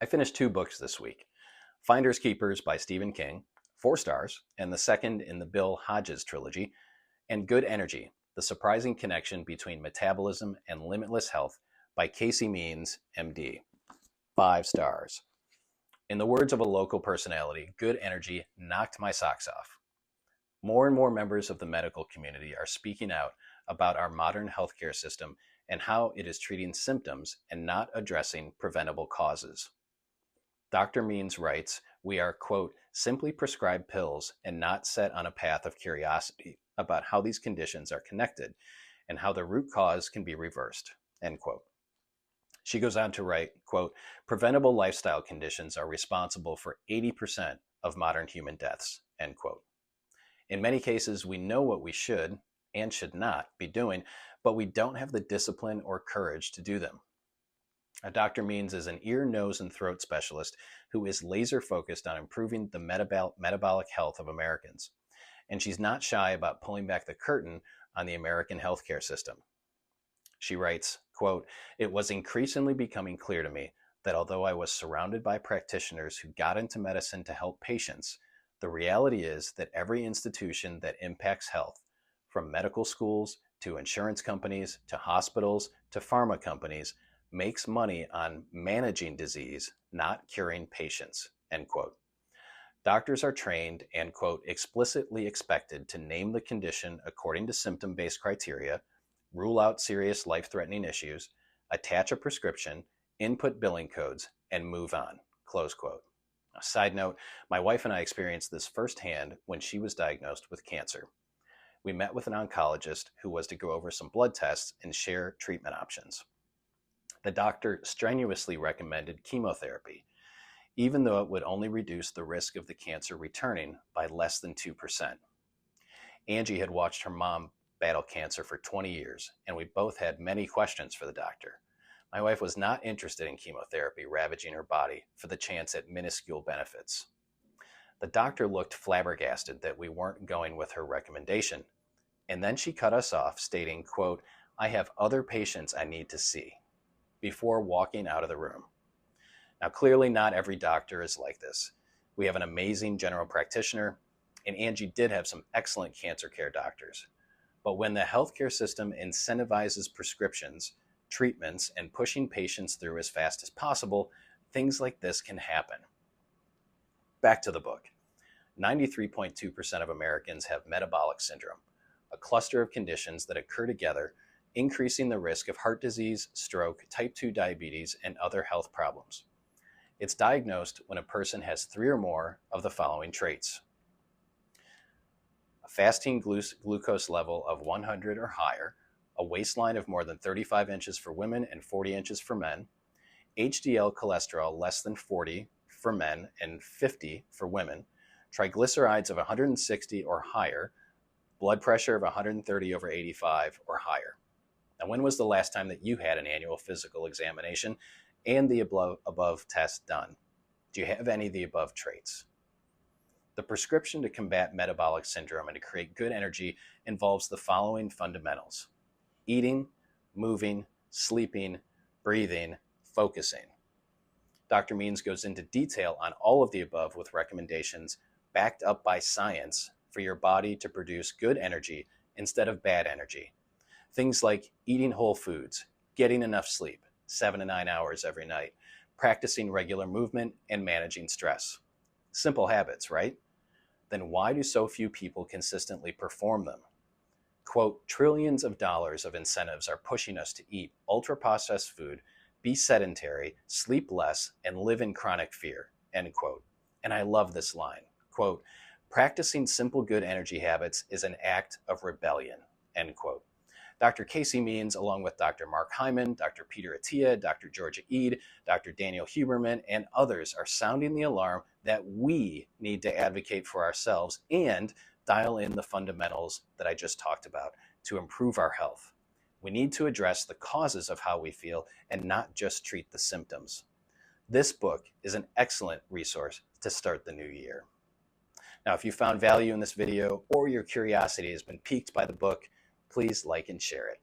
I finished 2 books this week. Finders Keepers by Stephen King, 4 stars, and the second in the Bill Hodges trilogy, and Good Energy, The Surprising Connection Between Metabolism and Limitless Health by Casey Means, MD, 5 stars. In the words of a local personality, Good Energy knocked my socks off. More and more members of the medical community are speaking out about our modern healthcare system and how it is treating symptoms and not addressing preventable causes. Dr. Means writes, we are, quote, simply prescribed pills and not set on a path of curiosity about how these conditions are connected and how the root cause can be reversed, end quote. She goes on to write, quote, preventable lifestyle conditions are responsible for 80% of modern human deaths, end quote. In many cases, we know what we should and should not be doing, but we don't have the discipline or courage to do them. Dr. Means is an ear, nose, and throat specialist who is laser focused on improving the metabolic health of Americans. And she's not shy about pulling back the curtain on the American healthcare system. She writes, quote, it was increasingly becoming clear to me that although I was surrounded by practitioners who got into medicine to help patients, the reality is that every institution that impacts health, from medical schools to insurance companies to hospitals to pharma companies, makes money on managing disease, not curing patients, end quote. Doctors are trained and, quote, explicitly expected to name the condition according to symptom-based criteria, rule out serious life-threatening issues, attach a prescription, input billing codes, and move on, close quote. A side note, my wife and I experienced this firsthand when she was diagnosed with cancer. We met with an oncologist who was to go over some blood tests and share treatment options. The doctor strenuously recommended chemotherapy, even though it would only reduce the risk of the cancer returning by less than 2%. Angie had watched her mom battle cancer for 20 years, and we both had many questions for the doctor. My wife was not interested in chemotherapy ravaging her body for the chance at minuscule benefits. The doctor looked flabbergasted that we weren't going with her recommendation, and then she cut us off, stating, quote, I have other patients I need to see, before walking out of the room. Now, clearly not every doctor is like this. We have an amazing general practitioner, and Angie did have some excellent cancer care doctors. But when the healthcare system incentivizes prescriptions, treatments, and pushing patients through as fast as possible, things like this can happen. Back to the book. 93.2% of Americans have metabolic syndrome, a cluster of conditions that occur together, increasing the risk of heart disease, stroke, type 2 diabetes, and other health problems. It's diagnosed when a person has 3 or more of the following traits: a fasting glucose level of 100 or higher, a waistline of more than 35 inches for women and 40 inches for men, HDL cholesterol less than 40 for men and 50 for women, triglycerides of 160 or higher, blood pressure of 130 over 85 or higher. Now, when was the last time that you had an annual physical examination and the above test done? Do you have any of the above traits? The prescription to combat metabolic syndrome and to create good energy involves the following fundamentals: eating, moving, sleeping, breathing, focusing. Dr. Means goes into detail on all of the above with recommendations backed up by science for your body to produce good energy instead of bad energy. Things like eating whole foods, getting enough sleep, 7 to 9 hours every night, practicing regular movement, and managing stress. Simple habits, right? Then why do so few people consistently perform them? Quote, trillions of dollars of incentives are pushing us to eat ultra-processed food, be sedentary, sleep less, and live in chronic fear, end quote. And I love this line, quote, practicing simple good energy habits is an act of rebellion, end quote. Dr. Casey Means, along with Dr. Mark Hyman, Dr. Peter Attia, Dr. Georgia Eid, Dr. Daniel Huberman, and others are sounding the alarm that we need to advocate for ourselves and dial in the fundamentals that I just talked about to improve our health. We need to address the causes of how we feel and not just treat the symptoms. This book is an excellent resource to start the new year. Now, if you found value in this video or your curiosity has been piqued by the book, please like and share it.